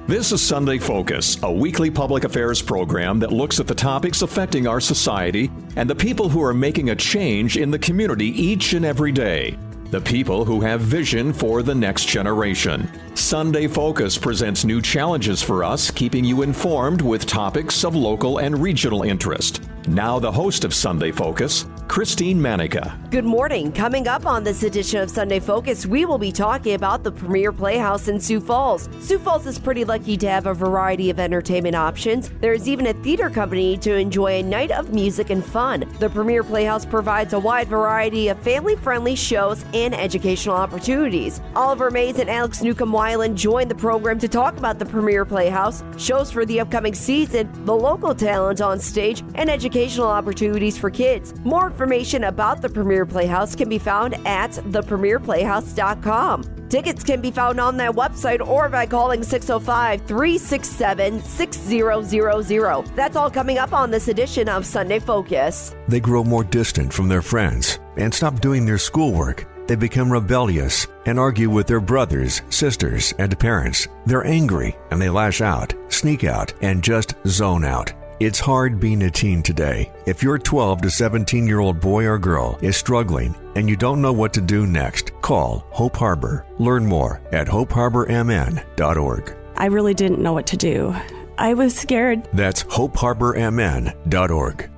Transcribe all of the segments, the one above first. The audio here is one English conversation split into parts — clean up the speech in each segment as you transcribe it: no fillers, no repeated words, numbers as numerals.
This is Sunday Focus, a weekly public affairs program that looks at the topics affecting our society and the people who are making a change in the community each and every day. The people who have vision for the next generation. Sunday Focus presents new challenges for us, keeping you informed with topics of local and regional interest. Now the host of Sunday Focus, Christine Manica. Good morning. Coming up on this edition of Sunday Focus, we will be talking about the Premiere Playhouse in Sioux Falls. Sioux Falls is pretty lucky to have a variety of entertainment options. There's even a theater company to enjoy a night of music and fun. The Premiere Playhouse provides a wide variety of family-friendly shows and educational opportunities. Oliver Mays and Alex Newcomb-Weiland joined the program to talk about the Premiere Playhouse, shows for the upcoming season, the local talent on stage, and educational opportunities for kids. More information about the Premiere Playhouse can be found at thepremiereplayhouse.com. Tickets can be found on that website or by calling 605-367-6000. That's all coming up on this edition of Sunday Focus. They grow more distant from their friends and stop doing their schoolwork. They become rebellious and argue with their brothers, sisters, and parents. They're angry and they lash out, sneak out, and just zone out. It's hard being a teen today. If your 12 to 17-year-old boy or girl is struggling and you don't know what to do next, call Hope Harbor. Learn more at hopeharbormn.org. I really didn't know what to do. I was scared. That's hopeharbormn.org.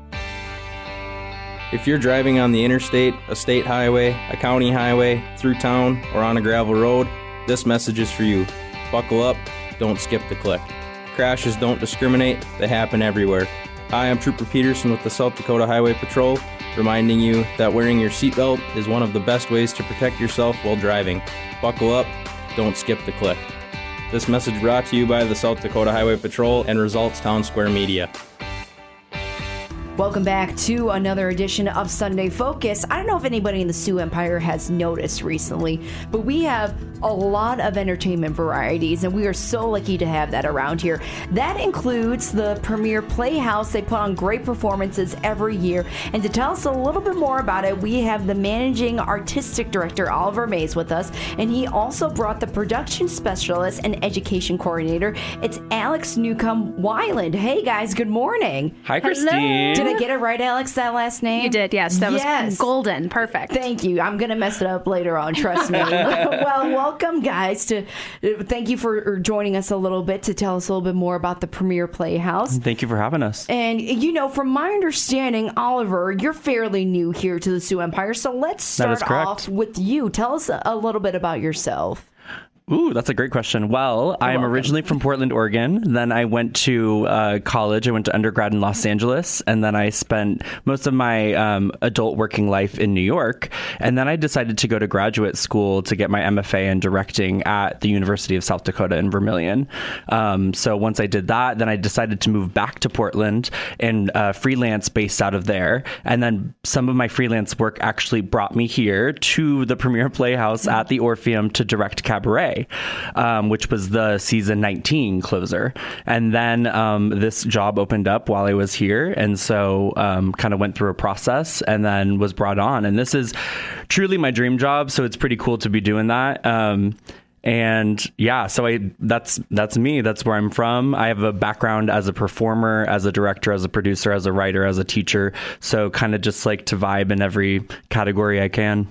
If you're driving on the interstate, a state highway, a county highway, through town, or on a gravel road, this message is for you. Buckle up, don't skip the click. Crashes don't discriminate, they happen everywhere. Hi, I'm Trooper Peterson with the South Dakota Highway Patrol, reminding you that wearing your seatbelt is one of the best ways to protect yourself while driving. Buckle up, don't skip the click. This message brought to you by the South Dakota Highway Patrol and Results Town Square Media. Welcome back to another edition of Sunday Focus. I don't know if anybody in the Sioux Empire has noticed recently, but we have a lot of entertainment varieties, and we are so lucky to have that around here. That includes the Premiere Playhouse. They put on great performances every year. And to tell us a little bit more about it, we have the managing artistic director, Oliver Mays, with us. And he also brought the production specialist and education coordinator. It's Alex Newcomb-Weiland. Hey, guys, good morning. Hi, Christine. Did I get it right, Alex, that last name? You did, yes. That was golden. Perfect. Thank you. I'm going to mess it up later on, trust me. Well, welcome, guys. Thank you for joining us a little bit to tell us a little bit more about the Premiere Playhouse. Thank you for having us. And, from my understanding, Oliver, you're fairly new here to the Sioux Empire, so let's start off with you. Tell us a little bit about yourself. Ooh, that's a great question. Well, I am originally from Portland, Oregon. Then I went to college. I went to undergrad in Los Angeles. And then I spent most of my adult working life in New York. And then I decided to go to graduate school to get my MFA in directing at the University of South Dakota in Vermilion. So once I did that, then I decided to move back to Portland and freelance based out of there. And then some of my freelance work actually brought me here to the Premiere Playhouse at the Orpheum to direct Cabaret. Which was the season 19 closer. And then this job opened up while I was here. And so kind of went through a process and then was brought on. And this is truly my dream job. So it's pretty cool to be doing that. And yeah, so that's me. That's where I'm from. I have a background as a performer, as a director, as a producer, as a writer, as a teacher. So kind of just like to vibe in every category I can.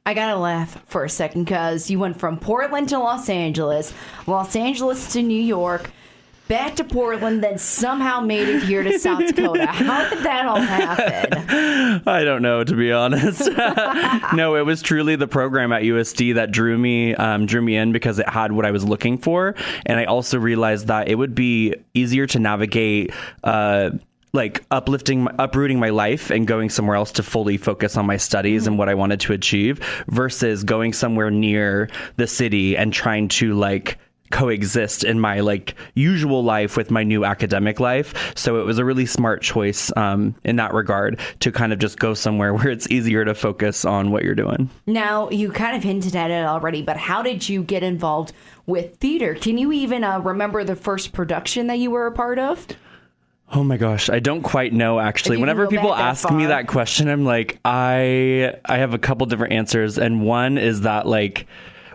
I gotta laugh for a second because you went from Portland to Los Angeles to New York, back to Portland, then somehow made it here to South Dakota. How did that all happen? I don't know, to be honest. No, it was truly the program at USD that drew me in because it had what I was looking for. And I also realized that it would be easier to navigate uprooting my life and going somewhere else to fully focus on my studies and what I wanted to achieve versus going somewhere near the city and trying to coexist in my usual life with my new academic life. So it was a really smart choice in that regard to kind of just go somewhere where it's easier to focus on what you're doing. Now, you kind of hinted at it already, but how did you get involved with theater? Can you even remember the first production that you were a part of? Oh my gosh, I don't quite know, actually. Whenever people ask me that question, I'm like, I have a couple different answers. And one is that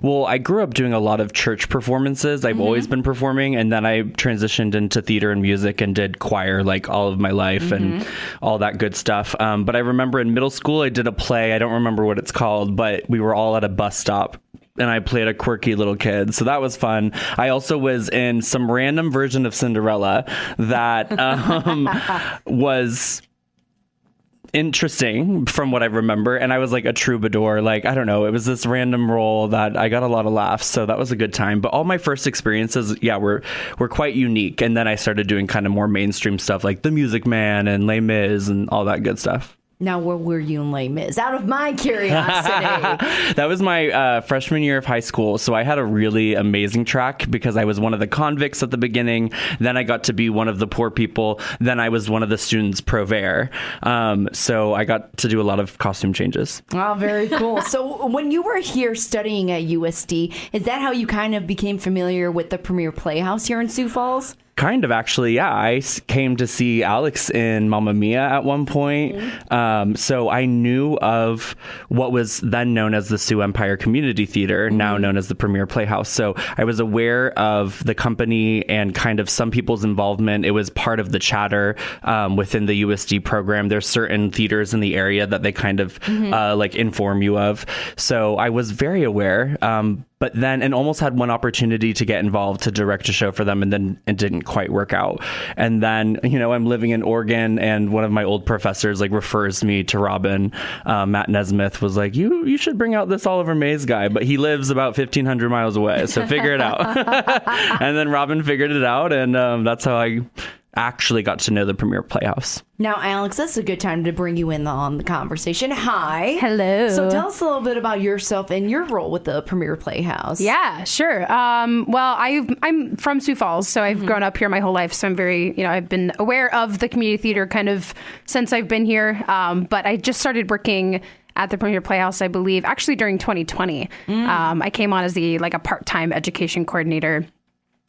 Well, I grew up doing a lot of church performances. I've always been performing, and then I transitioned into theater and music and did choir like all of my life and all that good stuff. But I remember in middle school, I did a play. I don't remember what it's called, but we were all at a bus stop. And I played a quirky little kid. So that was fun. I also was in some random version of Cinderella that was interesting from what I remember. And I was like a troubadour. Like, I don't know. It was this random role that I got a lot of laughs. So that was a good time. But all my first experiences, were quite unique. And then I started doing kind of more mainstream stuff like The Music Man and Les Mis and all that good stuff. Now, where were you in Les Mis? Out of my curiosity. That was my freshman year of high school. So I had a really amazing track because I was one of the convicts at the beginning. Then I got to be one of the poor people. Then I was one of the students pro ver. So I got to do a lot of costume changes. Oh, very cool. So when you were here studying at USD, is that how you kind of became familiar with the Premiere Playhouse here in Sioux Falls? Kind of, actually, yeah. I came to see Alex in Mamma Mia at one point. So I knew of what was then known as the Sioux Empire Community Theater, now known as the Premiere Playhouse. So I was aware of the company and kind of some people's involvement. It was part of the chatter within the USD program. There's certain theaters in the area that they kind of like inform you of. So I was very aware. But then, and almost had one opportunity to get involved to direct a show for them, and then it didn't quite work out. And then, I'm living in Oregon, and one of my old professors like refers me to Robin. Matt Nesmith was like, you should bring out this Oliver Mays guy, but he lives about 1,500 miles away, so figure it out. And then Robin figured it out, and that's how I actually got to know the Premiere Playhouse. Now, Alex, that's a good time to bring you in on the conversation. Hi. Hello. So tell us a little bit about yourself and your role with the Premiere Playhouse. Yeah, sure. Well, I'm from Sioux Falls, so I've grown up here my whole life. So I'm very, I've been aware of the community theater kind of since I've been here. But I just started working at the Premiere Playhouse, I believe, actually during 2020. I came on as a part-time education coordinator.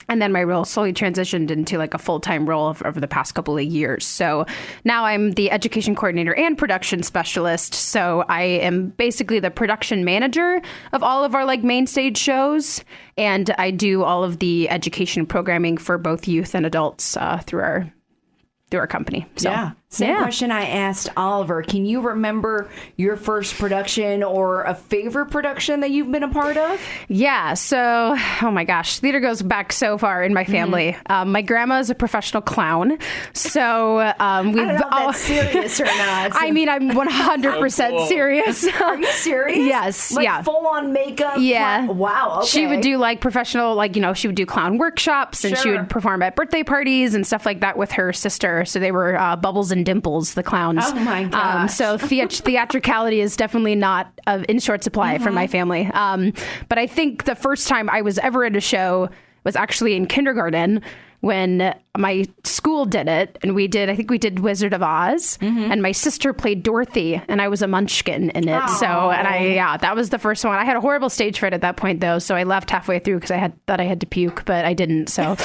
And then my role slowly transitioned into like a full-time role over the past couple of years. So now I'm the education coordinator and production specialist. So I am basically the production manager of all of our like main stage shows. And I do all of the education programming for both youth and adults through our company. So, yeah. Same question I asked Oliver. Can you remember your first production or a favorite production that you've been a part of? Yeah. So, oh my gosh, theater goes back so far in my family. My grandma is a professional clown. So we've I don't know if that's serious or not. I mean, I'm 100% serious. Are you serious? Yes. Like full on makeup? Yeah. Wow. Okay. She would do like professional, she would do clown workshops and she would perform at birthday parties and stuff like that with her sister. So they were Bubbles and Dimples, the clowns. Oh my gosh. So theatricality is definitely not in short supply from my family. But I think the first time I was ever in a show was actually in kindergarten when my school did it, and I think we did Wizard of Oz, and my sister played Dorothy, and I was a munchkin in it. Aww. So, and that was the first one. I had a horrible stage fright at that point, though, so I left halfway through because I thought I had to puke, but I didn't. So,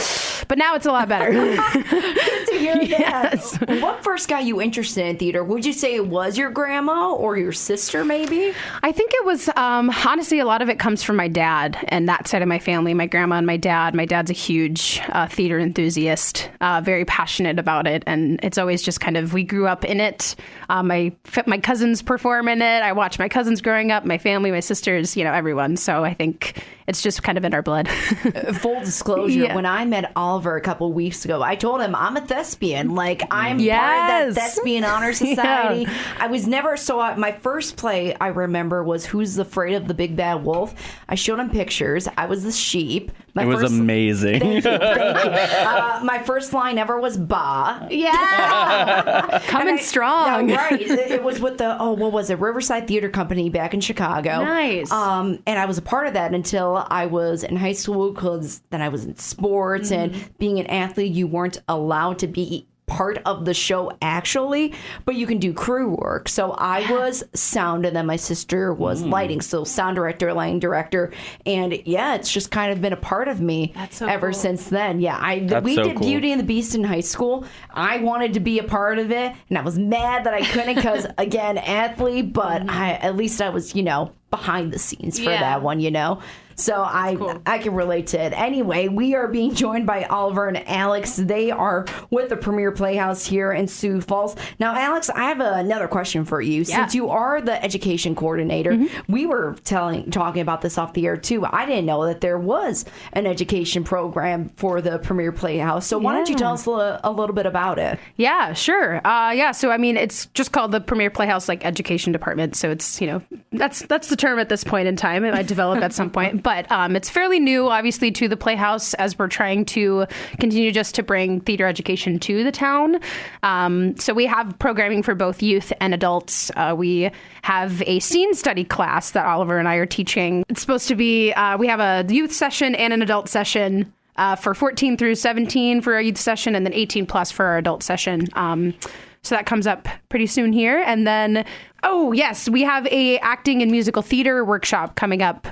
but now it's a lot better. Good to hear that. Yes. What first got you interested in theater? Would you say it was your grandma or your sister, maybe? I think it was, honestly, a lot of it comes from my dad and that side of my family, my grandma and my dad. My dad's a huge theater enthusiast. Very passionate about it, and it's always just kind of, we grew up in it. My cousins perform in it. I watched my cousins growing up, my family, my sisters, everyone. So I think it's just kind of in our blood. Full disclosure, when I met Oliver a couple weeks ago, I told him I'm a thespian. Like, I'm part of that Thespian Honor Society. I was never, my first play I remember was Who's Afraid of the Big Bad Wolf. I showed him pictures. I was the sheep. It was amazing. Thank you. My first line ever was "Ba." Yeah, coming strong. Yeah, right. It was with the what was it? Riverside Theater Company back in Chicago. Nice. And I was a part of that until I was in high school, because then I was in sports, and being an athlete, you weren't allowed to be part of the show actually, but you can do crew work. So I was sound, and then my sister was lighting. So sound director, lighting director, and it's just kind of been a part of me ever since then. Yeah, we did cool. Beauty and the Beast in high school. I wanted to be a part of it, and I was mad that I couldn't because again, athlete. But at least I was, behind the scenes for that one, So I can relate to it. Anyway, we are being joined by Oliver and Alex. They are with the Premiere Playhouse here in Sioux Falls. Now, Alex, I have another question for you. Yeah. Since you are the education coordinator, we were talking about this off the air too. I didn't know that there was an education program for the Premiere Playhouse. So why don't you tell us a little bit about it? Yeah, sure. So I mean, it's just called the Premiere Playhouse Education Department. So it's, that's the term at this point in time. It might develop at some point, but it's fairly new, obviously, to the Playhouse as we're trying to continue just to bring theater education to the town. So we have programming for both youth and adults. We have a scene study class that Oliver and I are teaching. It's supposed to be, we have a youth session and an adult session for 14 through 17 for our youth session, and then 18 plus for our adult session. So that comes up pretty soon here. And then, we have a acting and musical theater workshop coming up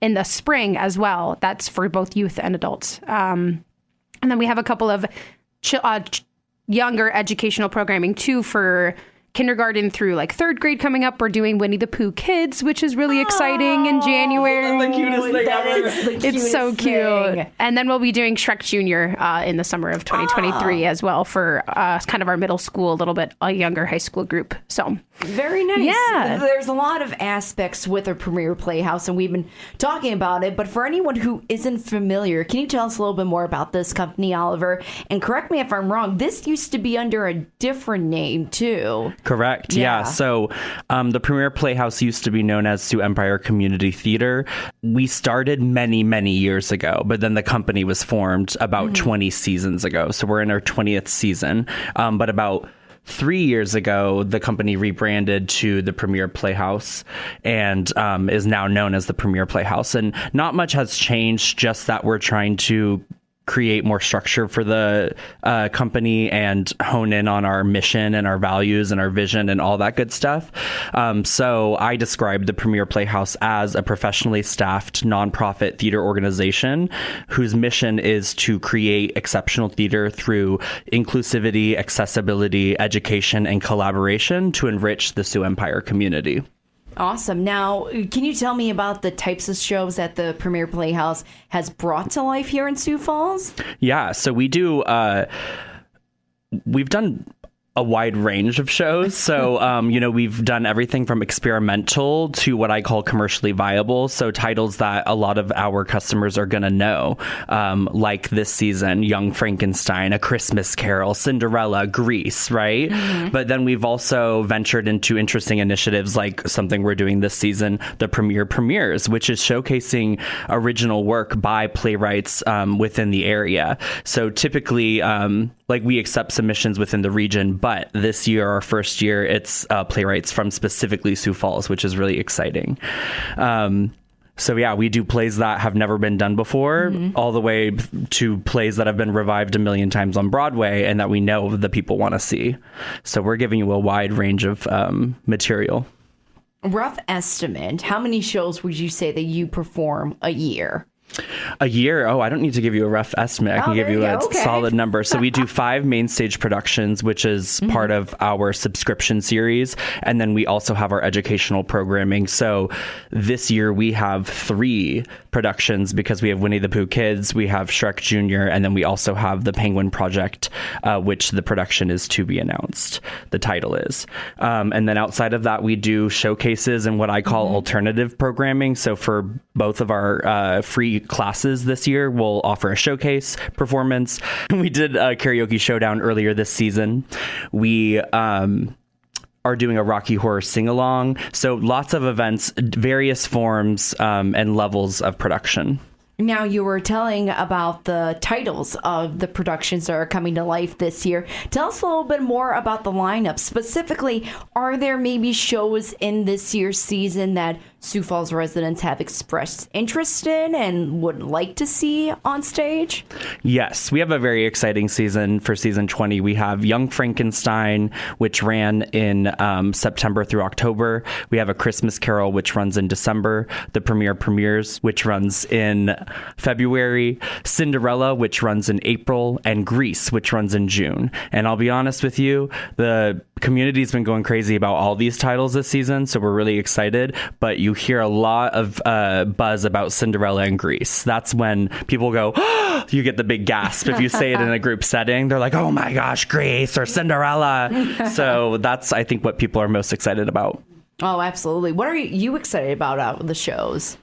in the spring as well. That's for both youth and adults. And then we have a couple of younger educational programming too for kindergarten through third grade coming up. We're doing Winnie the Pooh Kids, which is really exciting in January. The cutest thing ever. It's so cute. And then we'll be doing Shrek Jr. In the summer of 2023 as well for kind of our middle school, a little bit a younger high school group. So very nice. Yeah. There's a lot of aspects with a Premiere Playhouse, and we've been talking about it. But for anyone who isn't familiar, can you tell us a little bit more about this company, Oliver? And correct me if I'm wrong, this used to be under a different name, too. Correct. Yeah. So the Premiere Playhouse used to be known as Sioux Empire Community Theater. We started many, many years ago, but then the company was formed about 20 seasons ago. So we're in our 20th season. But about 3 years ago, the company rebranded to the Premiere Playhouse and is now known as the Premiere Playhouse. And not much has changed, just that we're trying to create more structure for the company and hone in on our mission and our values and our vision and all that good stuff. So I describe the Premiere Playhouse as a professionally staffed nonprofit theater organization whose mission is to create exceptional theater through inclusivity, accessibility, education, and collaboration to enrich the Sioux Empire community. Awesome. Now, can you tell me about the types of shows that the Premiere Playhouse has brought to life here in Sioux Falls? Yeah, so we've done a wide range of shows. So, we've done everything from experimental to what I call commercially viable. So titles that a lot of our customers are going to know, like this season, Young Frankenstein, A Christmas Carol, Cinderella, Grease, right? Mm-hmm. But then we've also ventured into interesting initiatives like something we're doing this season, the Premiere Premieres, which is showcasing original work by playwrights within the area. So typically, we accept submissions within the region, but this year, our first year, it's playwrights from specifically Sioux Falls, which is really exciting. We do plays that have never been done before, all the way to plays that have been revived a million times on Broadway and that we know the people want to see. So we're giving you a wide range of material. Rough estimate, how many shows would you say that you perform a year? A year? Oh, I don't need to give you a rough estimate. I can give you a solid number. So we do 5 main stage productions, which is part of our subscription series. And then we also have our educational programming. So this year we have 3 productions because we have Winnie the Pooh Kids, we have Shrek Jr., and then we also have the Penguin Project, which the production is to be announced. The title is. And then outside of that, we do showcases and what I call alternative programming. So for both of our free classes this year, we'll offer a showcase performance. We did a karaoke showdown earlier this season. We are doing a Rocky Horror sing-along. So lots of events, various forms and levels of production. Now, you were telling about the titles of the productions that are coming to life this year. Tell us a little bit more about the lineup. Specifically, are there maybe shows in this year's season that Sioux Falls residents have expressed interest in and would like to see on stage? Yes, we have a very exciting season for season 20. We have Young Frankenstein, which ran in September through October. We have A Christmas Carol, which runs in December. The Premiere Premieres, which runs in February. Cinderella, which runs in April. And Grease, which runs in June. And I'll be honest with you, the community's been going crazy about all these titles this season, so we're really excited. But you hear a lot of buzz about Cinderella and Grease. That's when people go, oh, you get the big gasp. If you say it in a group setting, they're like, oh my gosh, Grease or Cinderella. So that's, I think, what people are most excited about. Oh, absolutely. What are you excited about out of the shows?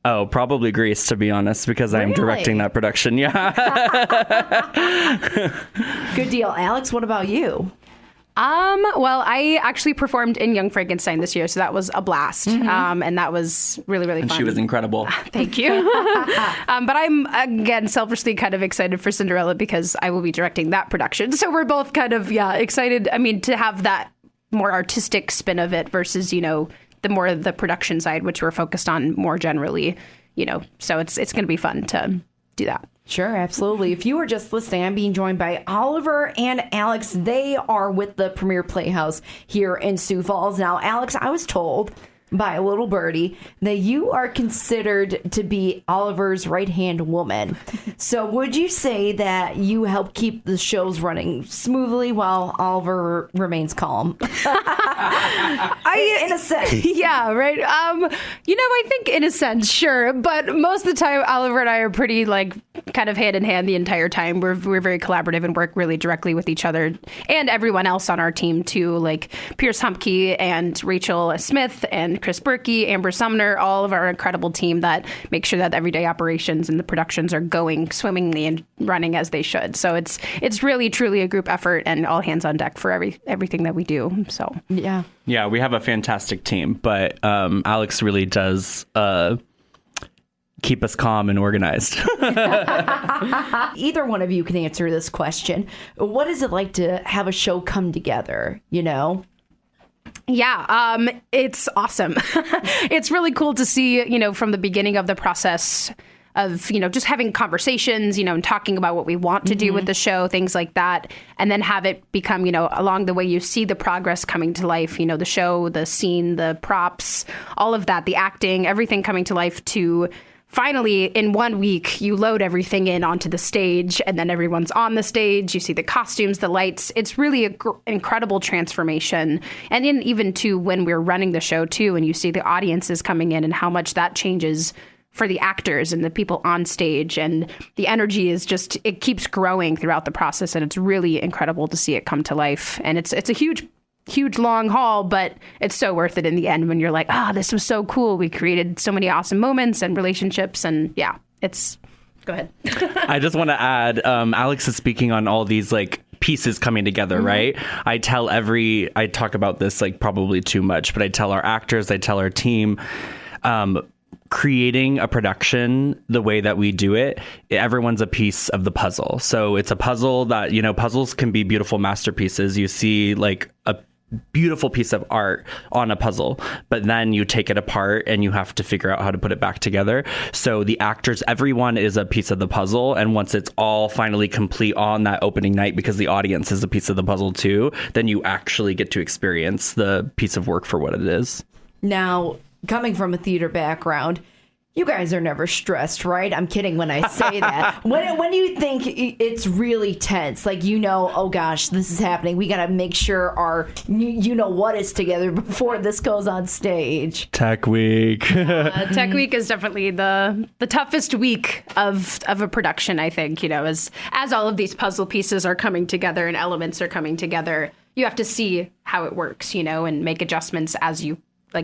Oh, probably Grease, to be honest, because I'm directing that production. Yeah. Good deal. Alex, what about you? Well, I actually performed in Young Frankenstein this year, so that was a blast. And that was really, really fun. She was incredible. Thank you. But I'm, again, selfishly kind of excited for Cinderella because I will be directing that production. So we're both kind of, excited. I mean, to have that more artistic spin of it versus, the production side, which we're focused on more generally, so it's going to be fun to do that. Sure, absolutely. If you were just listening, I'm being joined by Oliver and Alex. They are with the Premiere Playhouse here in Sioux Falls. Now, Alex, I was told by a little birdie that you are considered to be Oliver's right-hand woman. So would you say that you help keep the shows running smoothly while Oliver remains calm? In a sense. Yeah, right. I think in a sense, sure. But most of the time, Oliver and I are pretty kind of hand in hand the entire time. We're very collaborative and work really directly with each other and everyone else on our team too, like Pierce Humpke and Rachel Smith and Chris Berkey, Amber Sumner, all of our incredible team that make sure that everyday operations and the productions are going swimmingly and running as they should. So it's really truly a group effort and all hands on deck for everything that we do. So yeah, we have a fantastic team, but Alex really does keep us calm and organized. Either one of you can answer this question. What is it like to have a show come together, Yeah, it's awesome. It's really cool to see, from the beginning of the process of, just having conversations, and talking about what we want to do with the show, things like that. And then have it become, along the way you see the progress coming to life, the show, the scene, the props, all of that, the acting, everything coming to life to finally, in 1 week, you load everything in onto the stage and then everyone's on the stage. You see the costumes, the lights. It's really an incredible transformation. And even to when we're running the show, too, and you see the audiences coming in and how much that changes for the actors and the people on stage. And the energy is just, it keeps growing throughout the process. And it's really incredible to see it come to life. And it's a huge long haul, but it's so worth it in the end when you're like, this was so cool. We created so many awesome moments and relationships. And go ahead. I just want to add, Alex is speaking on all these pieces coming together, right? I talk about this probably too much, but I tell our actors, I tell our team, creating a production the way that we do it, everyone's a piece of the puzzle. So it's a puzzle that, puzzles can be beautiful masterpieces. You see a beautiful piece of art on a puzzle, but then you take it apart and you have to figure out how to put it back together. So the actors, everyone is a piece of the puzzle. And once it's all finally complete on that opening night, because the audience is a piece of the puzzle too, then you actually get to experience the piece of work for what it is. Now, coming from a theater background, you guys are never stressed, right? I'm kidding when I say that. When do you think it's really tense? oh gosh, this is happening. We got to make sure our, what is together before this goes on stage. Tech Week. Tech Week is definitely the toughest week of a production, I think, as all of these puzzle pieces are coming together and elements are coming together. You have to see how it works, and make adjustments as you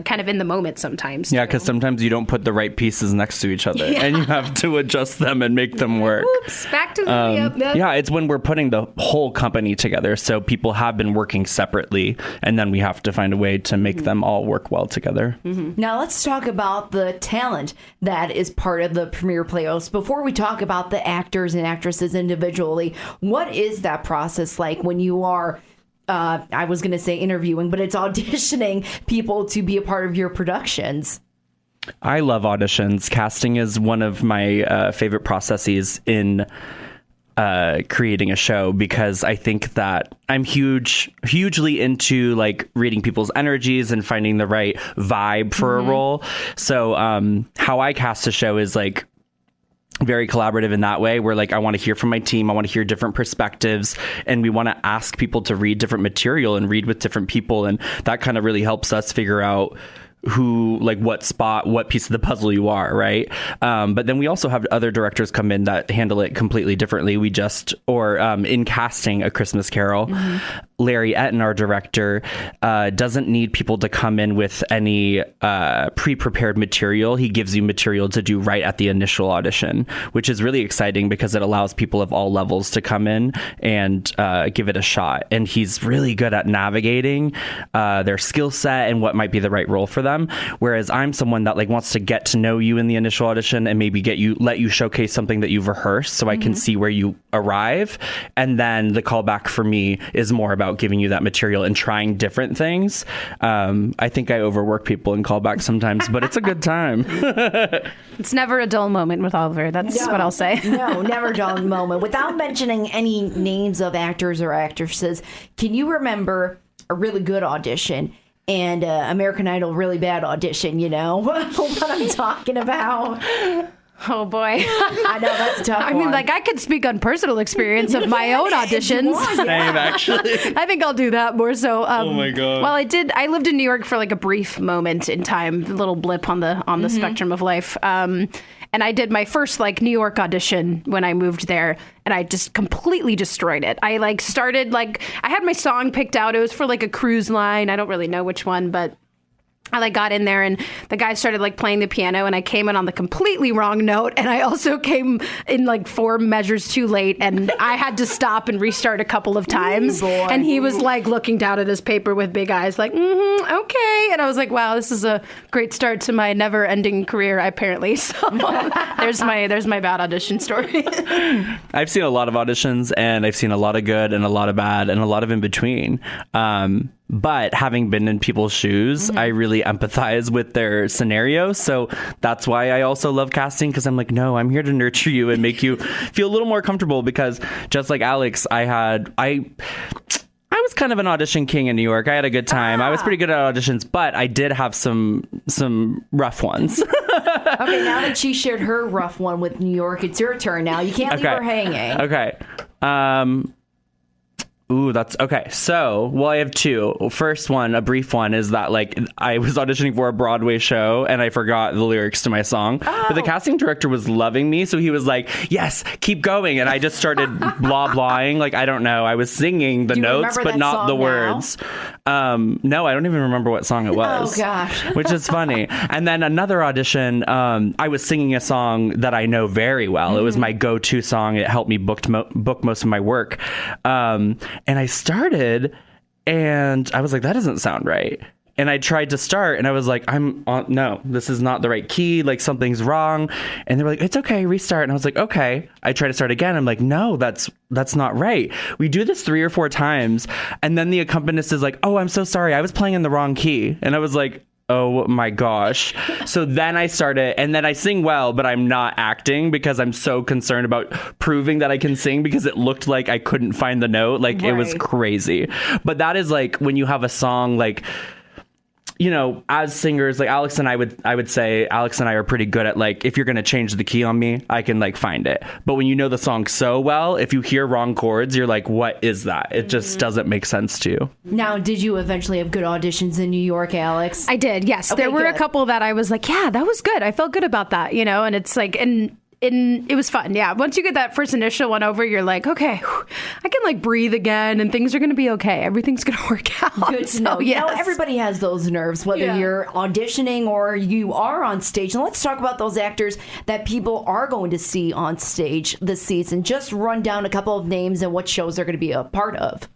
kind of in the moment sometimes. Yeah, because sometimes you don't put the right pieces next to each other and you have to adjust them and make them work. Oops, back to the... Yeah, it's when we're putting the whole company together. So people have been working separately and then we have to find a way to make them all work well together. Now let's talk about the talent that is part of the Premiere Playhouse. Before we talk about the actors and actresses individually, what is that process like when you are... I was going to say interviewing, but it's auditioning people to be a part of your productions? I love auditions. Casting is one of my favorite processes in creating a show because I think that I'm hugely into reading people's energies and finding the right vibe for a role. So how I cast a show is very collaborative in that way where I want to hear from my team. I want to hear different perspectives and we want to ask people to read different material and read with different people. And that kind of really helps us figure out what piece of the puzzle you are, right? But then we also have other directors come in that handle it completely differently. In casting A Christmas Carol, Larry Etten, our director, doesn't need people to come in with any pre-prepared material. He gives you material to do right at the initial audition, which is really exciting because it allows people of all levels to come in and give it a shot. And he's really good at navigating their skill set and what might be the right role for them. Whereas I'm someone that wants to get to know you in the initial audition and maybe let you showcase something that you've rehearsed so I can see where you arrive. And then the callback for me is more about giving you that material and trying different things. I think I overwork people in callbacks sometimes, but it's a good time. It's never a dull moment with Oliver. That's what I'll say. No, never a dull moment. Without mentioning any names of actors or actresses, can you remember a really good audition and American Idol really bad audition? You know what I'm talking about? Oh boy. I know, that's a tough I mean, one. I could speak on personal experience of my own auditions. Same, actually. I think I'll do that more so. Oh my God. Well, I lived in New York for a brief moment in time, a little blip on the spectrum of life. And I did my first New York audition when I moved there, and I just completely destroyed it. I started I had my song picked out. It was for a cruise line. I don't really know which one, but I got in there and the guy started playing the piano and I came in on the completely wrong note, and I also came in 4 measures too late, and I had to stop and restart a couple of times. And he was looking down at his paper with big eyes okay. And I was wow, this is a great start to my never ending career apparently. So there's my bad audition story. I've seen a lot of auditions, and I've seen a lot of good and a lot of bad and a lot of in between. But having been in people's shoes, I really empathize with their scenario. So that's why I also love casting, because I'm no, I'm here to nurture you and make you feel a little more comfortable, because just like Alex, I was kind of an audition king in New York. I had a good time. I was pretty good at auditions, but I did have some rough ones. Okay, now that she shared her rough one with New York, it's your turn now. You can't leave her hanging. Okay. Ooh, that's okay. So, I have 2. First one, a brief one, is that I was auditioning for a Broadway show and I forgot the lyrics to my song. But the casting director was loving me, so he was yes, keep going. And I just started blahing. I don't know. I was singing the notes, but not the words. No, I don't even remember what song it was. Oh gosh. Which is funny. And then another audition, I was singing a song that I know very well. It was my go-to song. It helped me book most of my work. And I started, and I was that doesn't sound right. And I tried to start, and I was no, this is not the right key. Something's wrong. And they were it's okay, restart. And I was okay. I tried to start again. I'm no, that's not right. We do this 3 or 4 times. And then the accompanist is oh, I'm so sorry, I was playing in the wrong key. And I was oh my gosh. So then I started, and then I sing well, but I'm not acting because I'm so concerned about proving that I can sing, because it looked like I couldn't find the note. It was crazy. But that is when you have a song as singers, Alex and I would say Alex and I are pretty good at if you're going to change the key on me, I can find it. But when you know the song so well, if you hear wrong chords, you're what is that? It just doesn't make sense to you. Now, did you eventually have good auditions in New York, Alex? I did, yes. Okay, there were a couple that I was yeah, that was good. I felt good about that, and it's and it was fun. Yeah. Once you get that first initial one over, you're okay, I can breathe again, and things are going to be okay. Everything's going to work out. Good to know. Yes. Everybody has those nerves, whether you're auditioning or you are on stage. And let's talk about those actors that people are going to see on stage this season. Just run down a couple of names and what shows they're going to be a part of.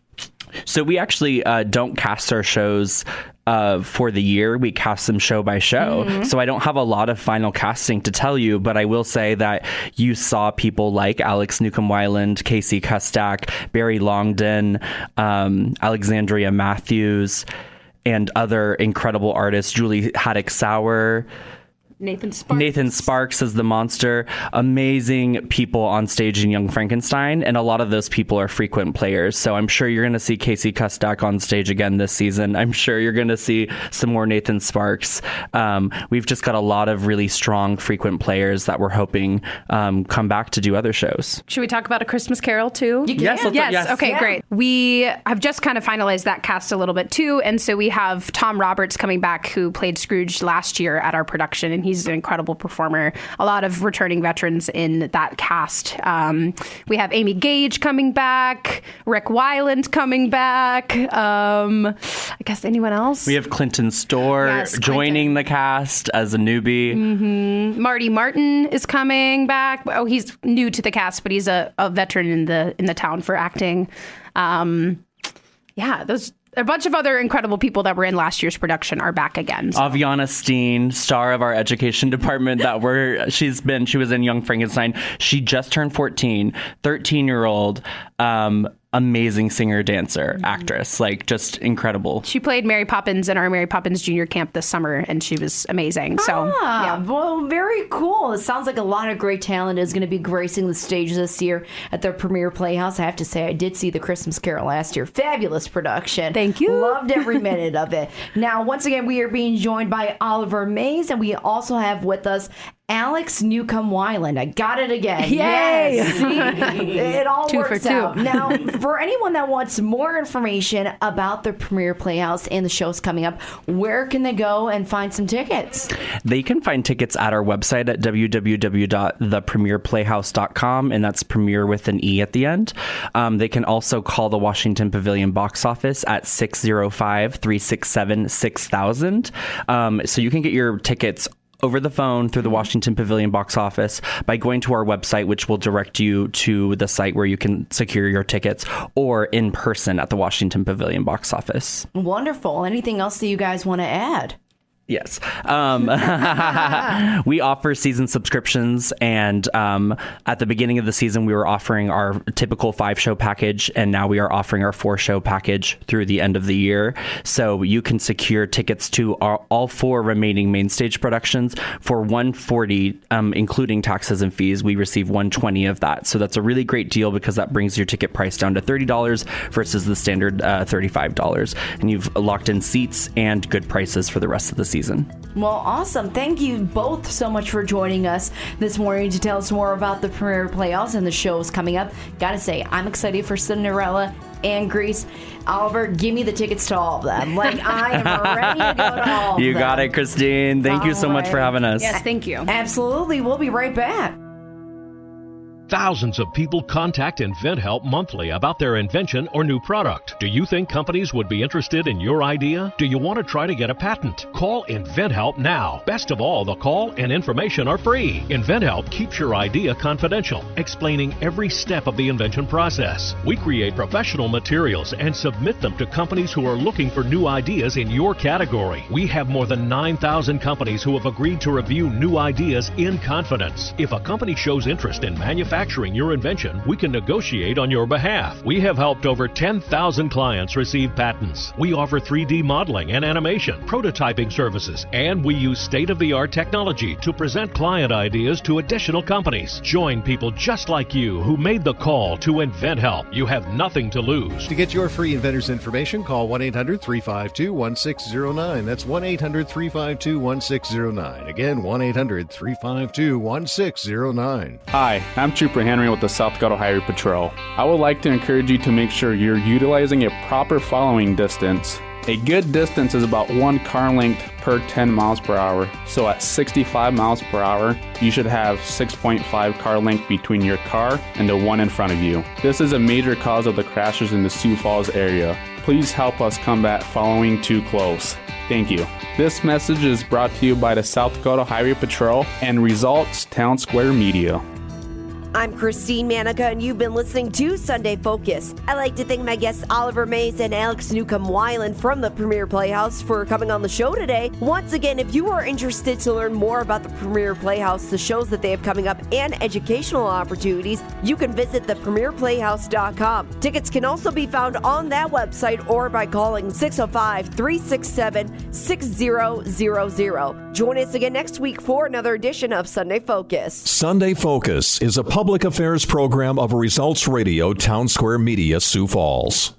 So we actually don't cast our shows for the year. We cast them show by show. So I don't have a lot of final casting to tell you, but I will say that you saw people like Alex Newcomb-Weiland, Casey Custak, Barry Longden, Alexandria Matthews, and other incredible artists, Julie Haddock-Sauer, Nathan Sparks as the monster. Amazing people on stage in Young Frankenstein, and a lot of those people are frequent players. So I'm sure you're going to see Casey Custak on stage again this season. I'm sure you're going to see some more Nathan Sparks. We've just got a lot of really strong frequent players that we're hoping come back to do other shows. Should we talk about A Christmas Carol too? You can. Yes. Okay, great. we have just kind of finalized that cast a little bit too. And so we have Tom Roberts coming back, who played Scrooge last year at our production, and he's an incredible performer. A lot of returning veterans in that cast. We have Amy Gage coming back, Rick Weiland coming back. I guess anyone else? We have Clinton Storr joining the cast as a newbie. Mm-hmm. Marty Martin is coming back. Oh, he's new to the cast, but he's a veteran in the town for acting. Those a bunch of other incredible people that were in last year's production are back again. So. Aviana Steen, star of our education department, she was in Young Frankenstein. She just turned 14, 13-year-old, amazing singer, dancer, actress, like just incredible. She played Mary Poppins in our Mary Poppins Junior Camp this summer, and she was amazing. So, well, very cool. It sounds like a lot of great talent is going to be gracing the stage this year at the Premiere Playhouse. I have to say, I did see The Christmas Carol last year. Fabulous production. Thank you. Loved every minute of it. Now, once again, we are being joined by Oliver Mays, and we also have with us Alex Newcomb-Weiland. I got it again. Yay! Yes. See? It all 2 works for 2. out. Now, for anyone that wants more information about the Premiere Playhouse and the shows coming up, where can they go and find some tickets? They can find tickets at our website at www.thepremiereplayhouse.com, and that's premiere with an E at the end. They can also call the Washington Pavilion box office at 605-367-6000. So you can get your tickets over the phone through the Washington Pavilion box office by going to our website, which will direct you to the site where you can secure your tickets, or in person at the Washington Pavilion box office. Wonderful. Anything else that you guys want to add? Yes. We offer season subscriptions, and at the beginning of the season, we were offering our typical 5-show package, and now we are offering our 4-show package through the end of the year. So you can secure tickets to all 4 remaining main stage productions for $140, including taxes and fees. We receive $120 of that. So that's a really great deal, because that brings your ticket price down to $30 versus the standard $35. And you've locked in seats and good prices for the rest of the season. Well, awesome. Thank you both so much for joining us this morning to tell us more about the Premiere Playhouse and the shows coming up. Gotta say, I'm excited for Cinderella and Grease. Oliver, give me the tickets to all of them. Like, I am ready to go to all of them. You got it, Christine. Thank you so much for having us. Yes, thank you. Absolutely. We'll be right back. Thousands of people contact InventHelp monthly about their invention or new product. Do you think companies would be interested in your idea? Do you want to try to get a patent? Call InventHelp now. Best of all, the call and information are free. InventHelp keeps your idea confidential, explaining every step of the invention process. We create professional materials and submit them to companies who are looking for new ideas in your category. We have more than 9,000 companies who have agreed to review new ideas in confidence. If a company shows interest in manufacturing your invention, we can negotiate on your behalf. We have helped over 10,000 clients receive patents. We offer 3D modeling and animation, prototyping services, and we use state-of-the-art technology to present client ideas to additional companies. Join people just like you who made the call to InventHelp. You have nothing to lose. To get your free inventor's information, call 1-800-352-1609. That's 1-800-352-1609. Again, 1-800-352-1609. Hi, I'm Trooper Henry with the South Dakota Highway Patrol. I would like to encourage you to make sure you're utilizing a proper following distance. A good distance is about 1 car length per 10 miles per hour. So at 65 miles per hour, you should have 6.5 car length between your car and the one in front of you. This is a major cause of the crashes in the Sioux Falls area. Please help us combat following too close. Thank you. This message is brought to you by the South Dakota Highway Patrol and Results Town Square Media. I'm Christine Manica, and you've been listening to Sunday Focus. I'd like to thank my guests Oliver Mays and Alex Newcomb-Weiland from the Premiere Playhouse for coming on the show today. Once again, if you are interested to learn more about the Premiere Playhouse, the shows that they have coming up, and educational opportunities, you can visit thepremiereplayhouse.com. Tickets can also be found on that website or by calling 605-367-6000. Join us again next week for another edition of Sunday Focus. Sunday Focus is a public affairs program of Results Radio Town Square Media, Sioux Falls.